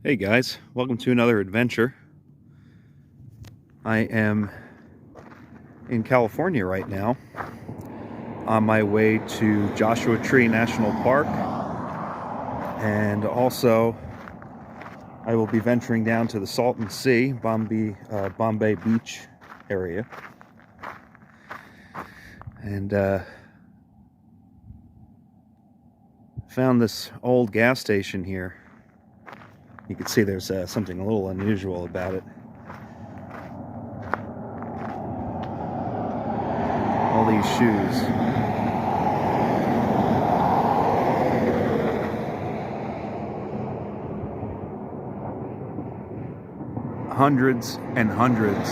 Hey guys, welcome to another adventure. I am in California right now, on my way to Joshua Tree National Park, and also I will be venturing down to the Salton Sea, Bombay Beach area, and found this old gas station here. You can see there's something a little unusual about it. All these shoes. Hundreds and hundreds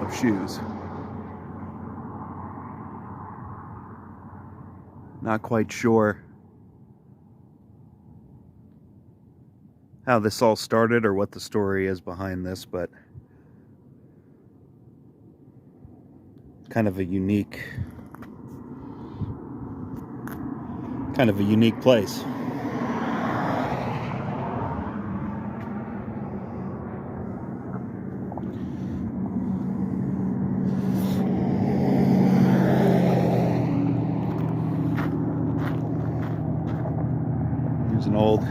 of shoes. Not quite sure how this all started or what the story is behind this, but kind of a unique place. There's an old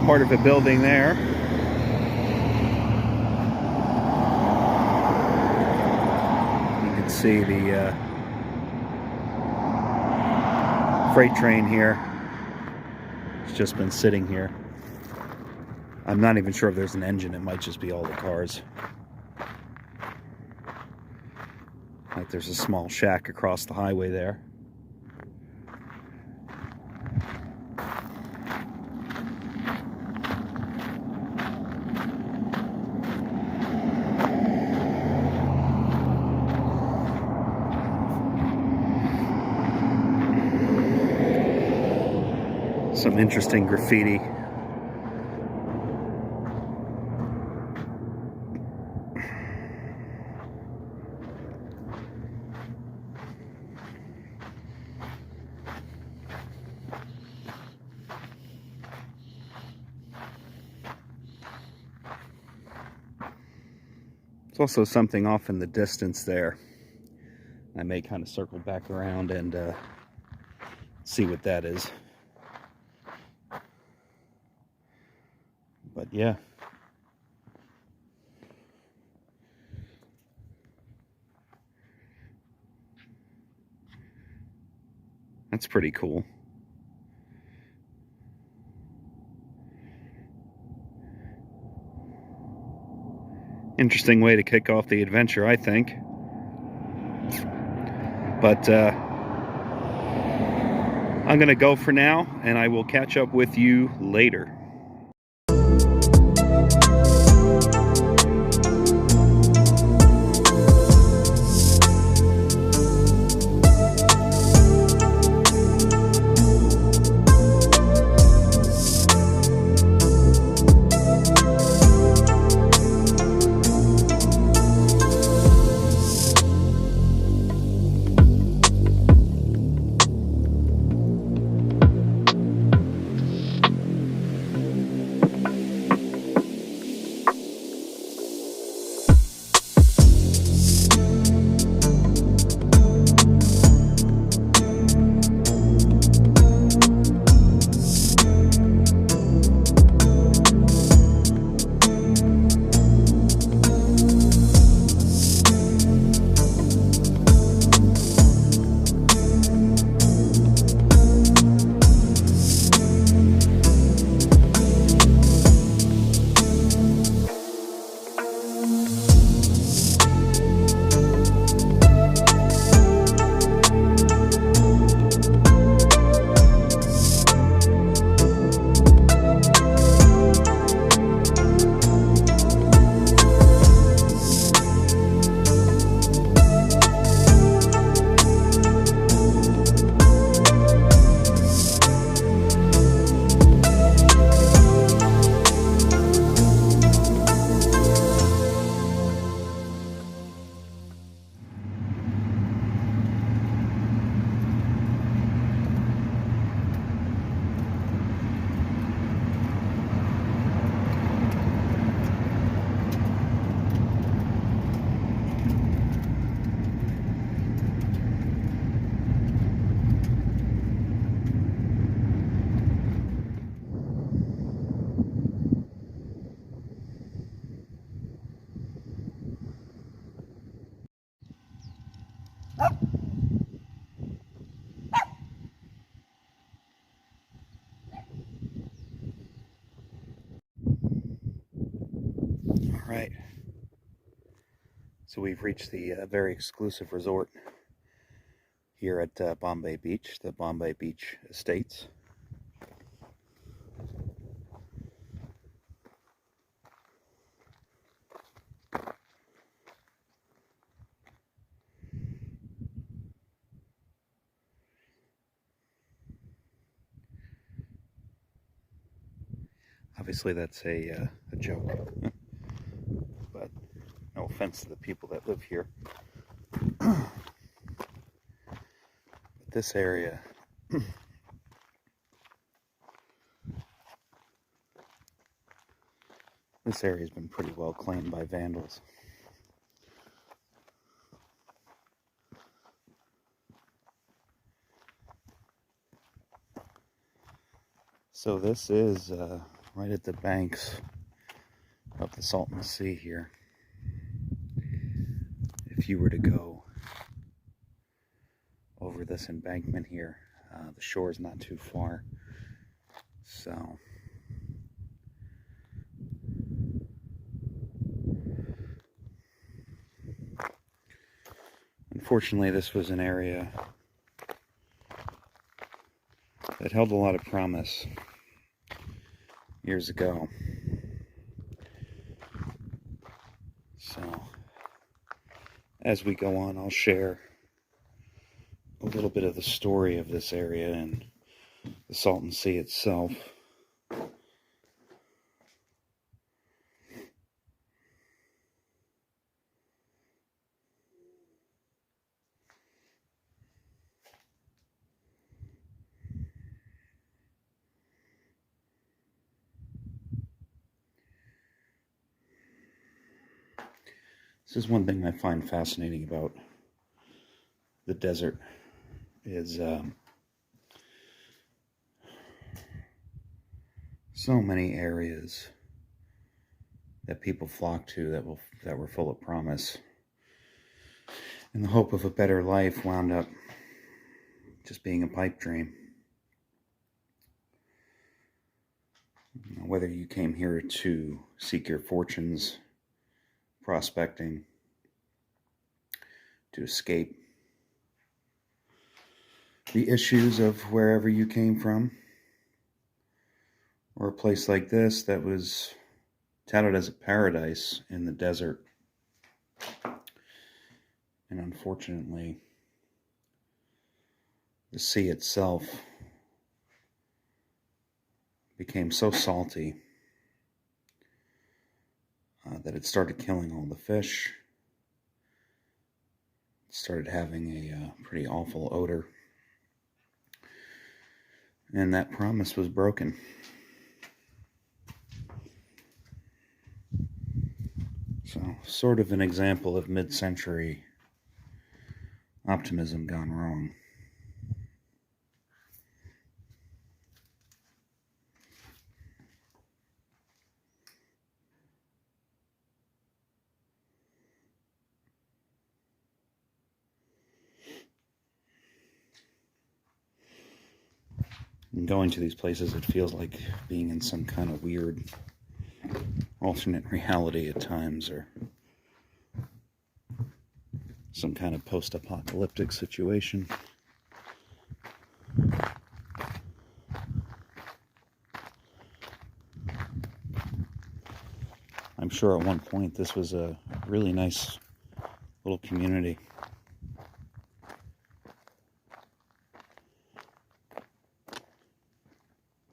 part of a building there. You can see the freight train here. It's just been sitting here. I'm not even sure if there's an engine. It might just be all the cars. Like there's a small shack across the highway there. Some interesting graffiti. There's also something off in the distance there. I may kind of circle back around and see what that is. But yeah. That's pretty cool. Interesting way to kick off the adventure, I think. But I'm gonna go for now, and I will catch up with you later. All right. So we've reached the very exclusive resort here at Bombay Beach, the Bombay Beach Estates. Obviously that's a joke, but no offense to the people that live here. But this area this area's been pretty well claimed by vandals. So this is right at the banks of the Salton Sea here. If you were to go over this embankment here, the shore is not too far. So unfortunately, this was an area that held a lot of promise years ago. So as we go on, I'll share a little bit of the story of this area and the Salton Sea itself. This is one thing I find fascinating about the desert is so many areas that people flock to that were full of promise, and the hope of a better life wound up just being a pipe dream. Whether you came here to seek your fortunes, prospecting, to escape the issues of wherever you came from, or a place like this that was touted as a paradise in the desert. And unfortunately, the sea itself became so salty that it started killing all the fish. It started having a pretty awful odor. And that promise was broken. So, sort of an example of mid-century optimism gone wrong. And going to these places, it feels like being in some kind of weird alternate reality at times, or some kind of post-apocalyptic situation. I'm sure at one point this was a really nice little community.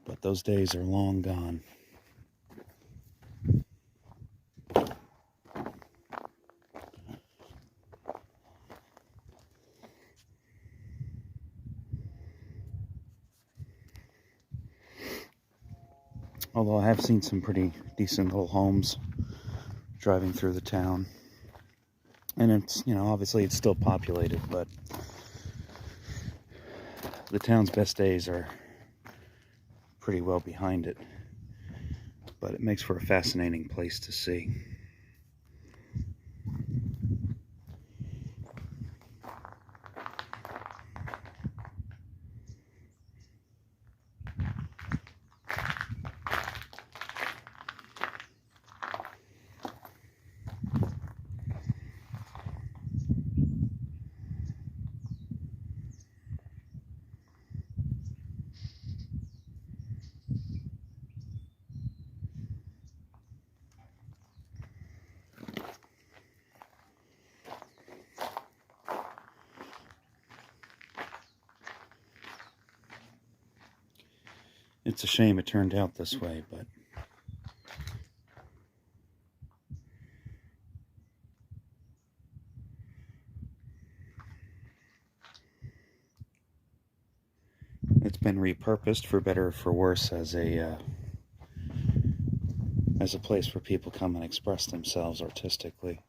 But those days are long gone. Although I have seen some pretty decent little homes driving through the town. And it's, obviously it's still populated, but the town's best days are pretty well behind it. But it makes for a fascinating place to see. It's a shame it turned out this way, but it's been repurposed for better or for worse as a place where people come and express themselves artistically.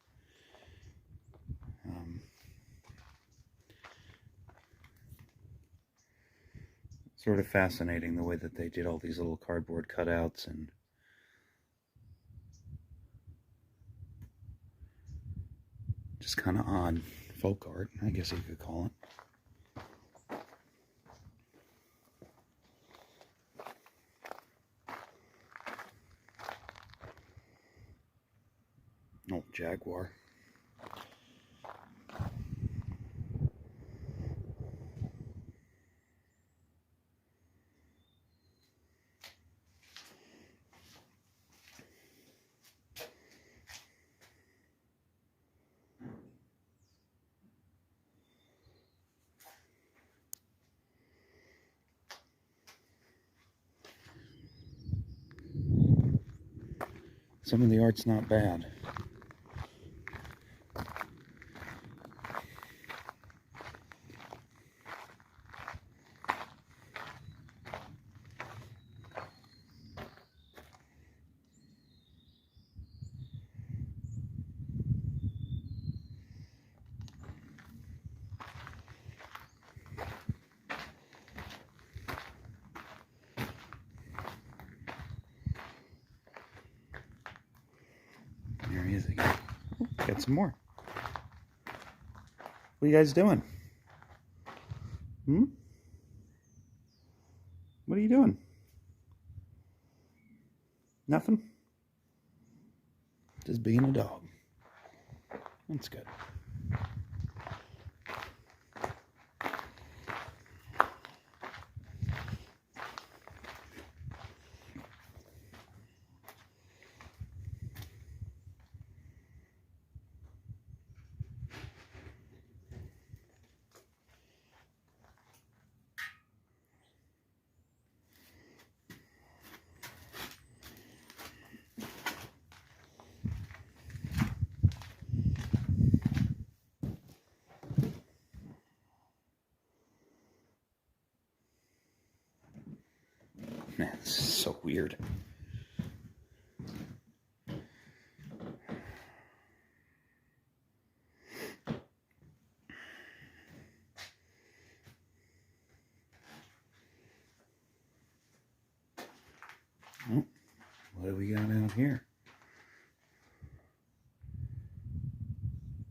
Sort of fascinating the way that they did all these little cardboard cutouts and just kind of odd folk art, I guess you could call it. Old Jaguar. Some of the art's not bad. There he is again. Oh, got some more. What are you guys doing? What are you doing? Nothing? Just being a dog. That's good. Man, this is so weird. Oh, what do we got out here?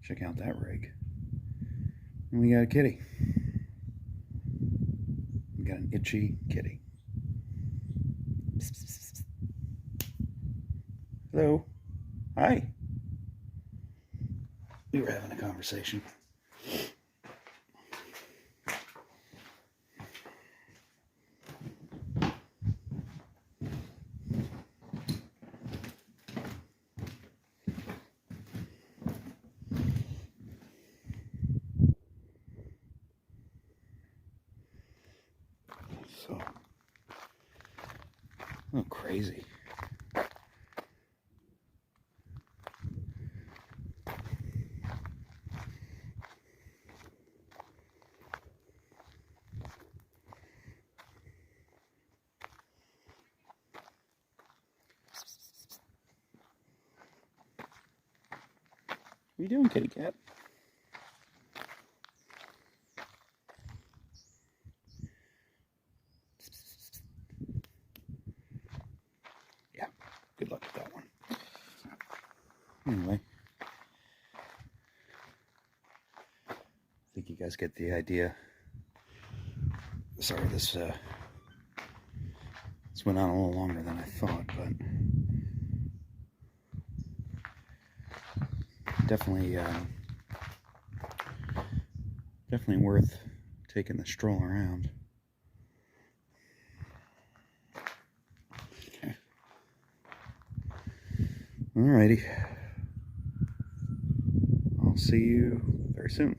Check out that rig. And we got a kitty. We got an itchy kitty. Hello. Hi. We were having a conversation. So, oh, crazy. What are you doing, kitty cat? Yeah, good luck with that one. Anyway, I think you guys get the idea. Sorry, this went on a little longer than I thought, but definitely worth taking the stroll around. Okay. Alrighty. I'll see you very soon.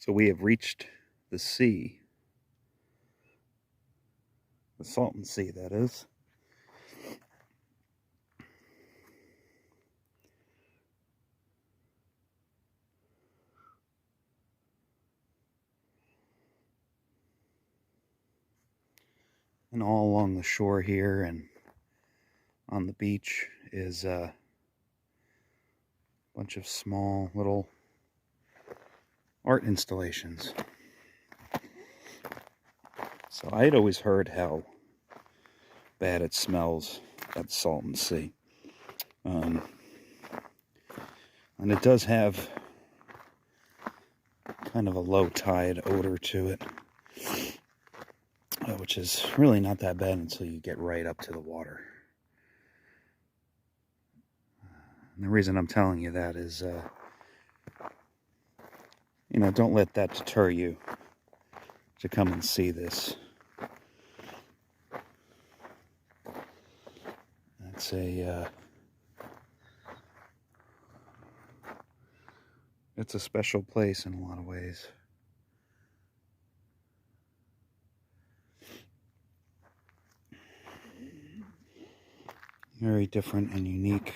So we have reached the sea, the Salton Sea, that is. And all along the shore here and on the beach is a bunch of small little art installations. So I had always heard how bad it smells at the Salton Sea. And it does have kind of a low tide odor to it, which is really not that bad until you get right up to the water. And the reason I'm telling you that is, don't let that deter you to come and see this. It's a special place in a lot of ways. Very different and unique.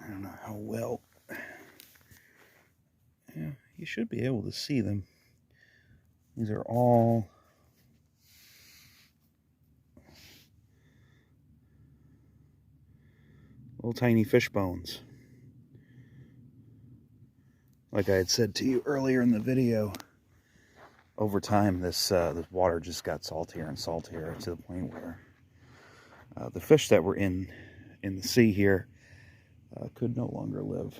I don't know how well. Yeah, you should be able to see them. These are all little tiny fish bones. Like I had said to you earlier in the video, over time this water just got saltier and saltier to the point where the fish that were in the sea here could no longer live.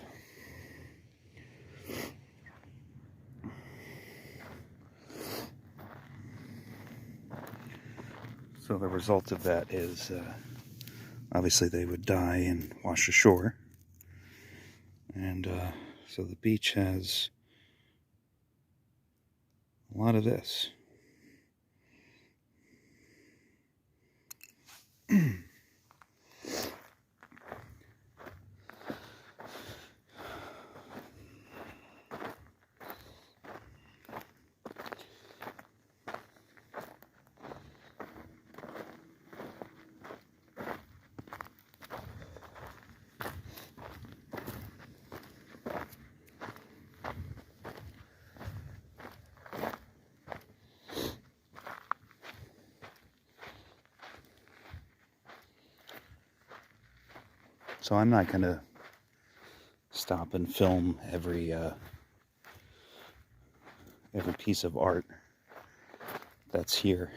So the result of that is obviously they would die and wash ashore. And so the beach has a lot of this. So I'm not going to stop and film every piece of art that's here.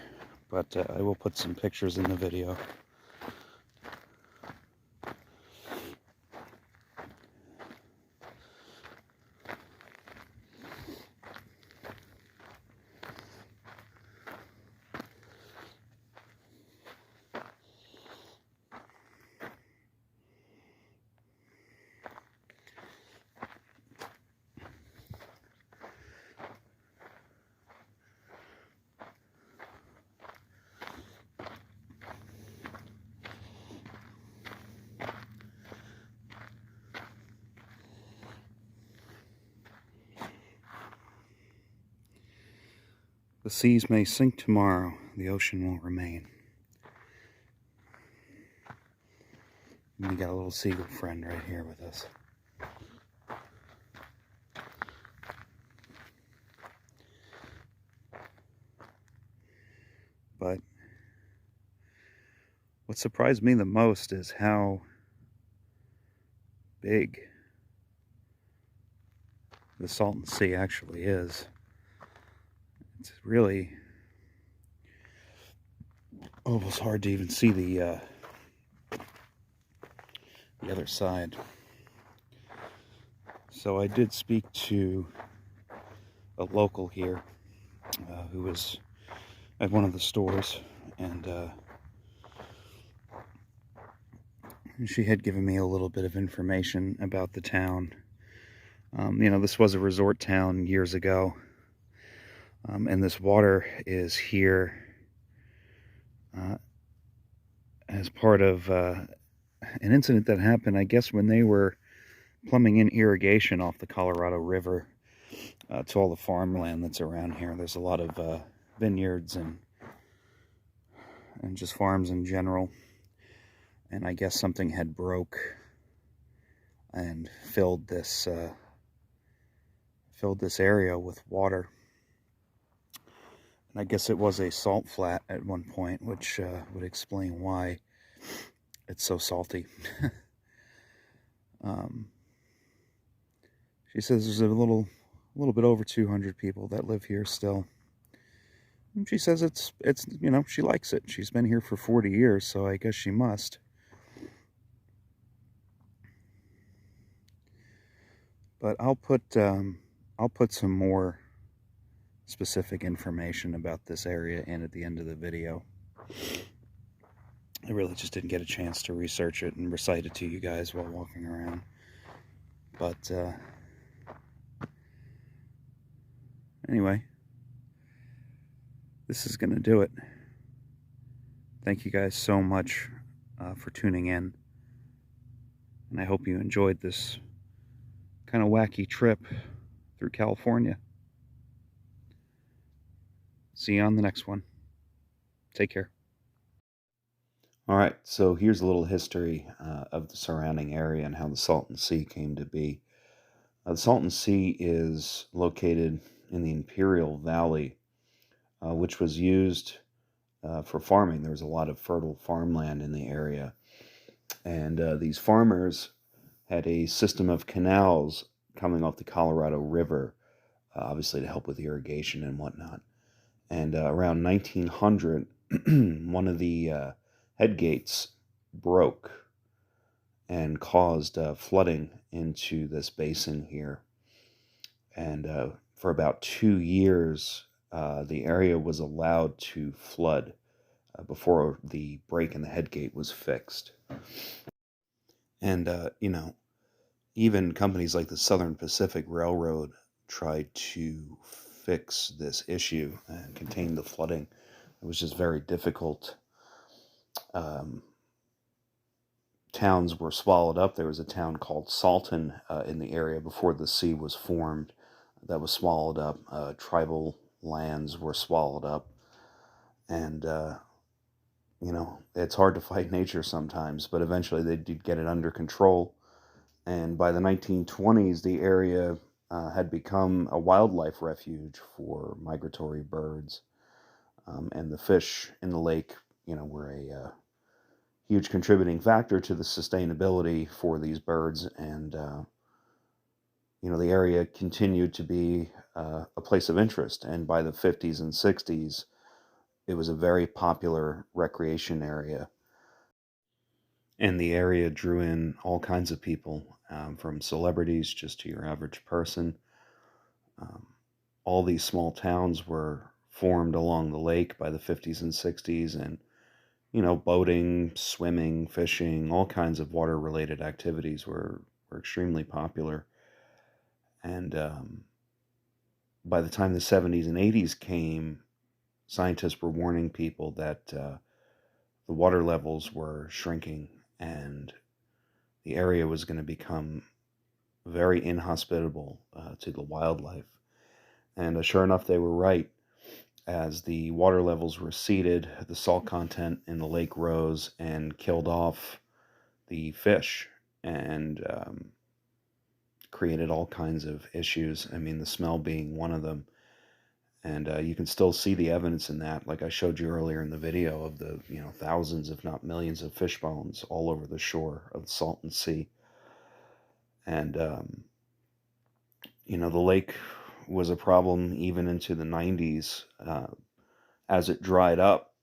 But I will put some pictures in the video. The seas may sink tomorrow, the ocean will remain. And we got a little seagull friend right here with us. But what surprised me the most is how big the Salton Sea actually is. It's really almost hard to even see the other side. So I did speak to a local here who was at one of the stores, and she had given me a little bit of information about the town. This was a resort town years ago, and this water is here as part of an incident that happened, I guess, when they were plumbing in irrigation off the Colorado River to all the farmland that's around here. There's a lot of vineyards and just farms in general. And I guess something had broke and filled this area with water. And I guess it was a salt flat at one point, which would explain why it's so salty. She says there's a little bit over 200 people that live here still. And she says it's she likes it. She's been here for 40 years, so I guess she must. But I'll put some more specific information about this area in at the end of the video. I really just didn't get a chance to research it and recite it to you guys while walking around. But anyway, this is going to do it. Thank you guys so much for tuning in. And I hope you enjoyed this kind of wacky trip through California. See you on the next one. Take care. All right, so here's a little history of the surrounding area and how the Salton Sea came to be. The Salton Sea is located in the Imperial Valley, which was used for farming. There was a lot of fertile farmland in the area. And these farmers had a system of canals coming off the Colorado River, obviously to help with irrigation and whatnot. And around 1900, one of the head gates broke and caused flooding into this basin here. And for about 2 years, the area was allowed to flood before the break in the head gate was fixed. And, even companies like the Southern Pacific Railroad tried to fix this issue and contain the flooding. It was just very difficult. Towns were swallowed up. There was a town called Salton in the area before the sea was formed that was swallowed up. Tribal lands were swallowed up. And, it's hard to fight nature sometimes, but eventually they did get it under control. And by the 1920s, the area had become a wildlife refuge for migratory birds. And the fish in the lake, were a huge contributing factor to the sustainability for these birds. And, the area continued to be a place of interest. And by the 50s and 60s, it was a very popular recreation area. And the area drew in all kinds of people, from celebrities just to your average person. Um, all these small towns were formed along the lake by the 50s and 60s, and boating, swimming, fishing, all kinds of water related activities were extremely popular. And by the time the 70s and 80s came, scientists were warning people that the water levels were shrinking and the area was going to become very inhospitable to the wildlife. And sure enough, they were right. As the water levels receded, the salt content in the lake rose and killed off the fish and created all kinds of issues. I mean, the smell being one of them. And you can still see the evidence in that, like I showed you earlier in the video, of the thousands, if not millions, of fish bones all over the shore of the Salton Sea. And the lake was a problem even into the 90s. As it dried up,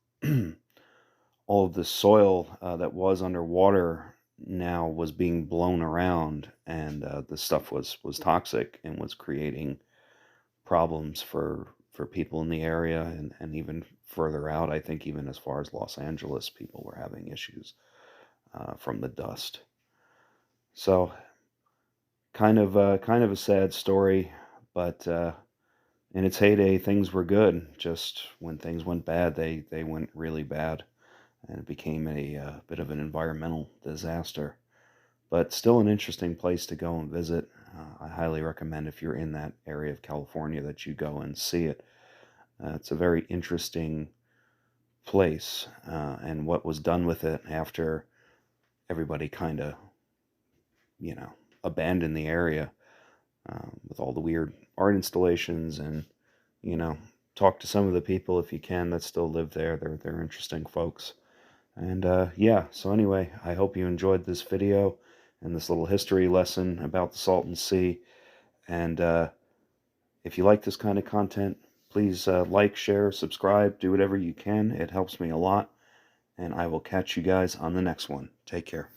all of the soil that was underwater now was being blown around, and the stuff was toxic and was creating problems for people in the area, and even further out. I think even as far as Los Angeles, people were having issues from the dust. So kind of a sad story, but in its heyday, things were good. Just when things went bad, they went really bad, and it became a bit of an environmental disaster. But still an interesting place to go and visit. I highly recommend, if you're in that area of California, that you go and see it. It's a very interesting place, and what was done with it after everybody kind of, abandoned the area, with all the weird art installations. And you know, talk to some of the people if you can that still live there. They're interesting folks. And yeah, so anyway, I hope you enjoyed this video and this little history lesson about the Salton Sea. And if you like this kind of content, please like, share, subscribe, do whatever you can. It helps me a lot. And I will catch you guys on the next one. Take care.